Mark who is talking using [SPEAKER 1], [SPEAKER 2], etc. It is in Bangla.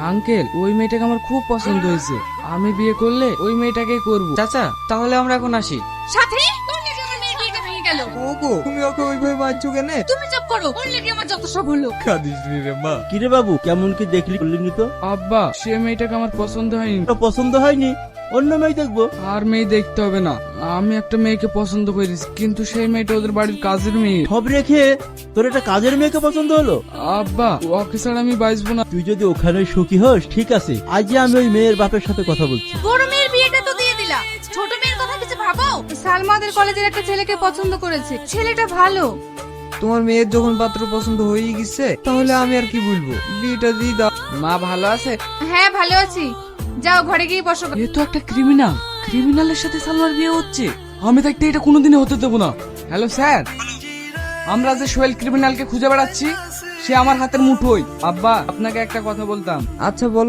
[SPEAKER 1] আঙ্কেল, ওই মেয়েটাকে আমার খুব পছন্দ হয়েছে। আমি বিয়ে করলে ওই মেয়েটাকেই করব।
[SPEAKER 2] চাচা তাহলে আমরা এখন আসি।
[SPEAKER 3] সাথী, তোর লেগে আমার মেয়ের বিয়েটা ভেঙে গেল।
[SPEAKER 4] ওগো, তুমি ওকে ওইভাবে মারছো কেন?
[SPEAKER 3] তুমি চুপ করো, ওর লেগে আমার যত সব হলো।
[SPEAKER 4] কাঁদিস নি রে মা।
[SPEAKER 5] কিরে বাবু, কেমন কি দেখলি করলি তো?
[SPEAKER 1] আব্বা, সে মেয়েটাকে আমার পছন্দ হয়নি।
[SPEAKER 5] তো পছন্দ হয়নি, অন্য মেয়ে দেখবো।
[SPEAKER 1] আর মেয়ে দেখতে হবে না, আমি একটা মেয়েকে পছন্দ করেছি, কিন্তু সেই মেয়েটা ওদের বাড়ির কাজের মেয়ে।
[SPEAKER 5] সব রেখে তোর একটা কাজের মেয়েকে পছন্দ হলো?
[SPEAKER 1] আব্বা, ওকে ছাড়া আমি বাঁচবো না।
[SPEAKER 5] তুই যদি ওখানে সুখী হোস ঠিক আছে, আজ আমি ওই মেয়ের বাপের সাথে কথা বলছি।
[SPEAKER 3] বড় মেয়ের বিয়েটা তো দিয়ে দিলা, ছোট মেয়ের কথা কিছু ভাবো। সালমাদের কলেজের একটা ছেলেকে পছন্দ করেছে, ছেলেটা ভালো।
[SPEAKER 4] তোমার মেয়ের যখন পাত্র পছন্দ হয়ে গেছে, তাহলে আমি আর কি বলবো, বিয়েটা দিয়ে দাও।
[SPEAKER 1] মা ভালো আছে?
[SPEAKER 3] হ্যাঁ ভালো আছি, যাও ঘরে গিয়ে বসো।
[SPEAKER 1] এ তো একটা ক্রিমিনাল, ক্রিমিনালের সাথে সালমার বিয়ে হচ্ছে। আমি থাকতে এটা কোনোদিনই হতে দেবো না। হ্যালো স্যার, আমরা যে সোহেল ক্রিমিনালকে খুঁজে বেড়াচ্ছি, সে আমার হাতের মুঠোই। আব্বা, আপনাকে একটা কথা বলতাম।
[SPEAKER 4] আচ্ছা বলো।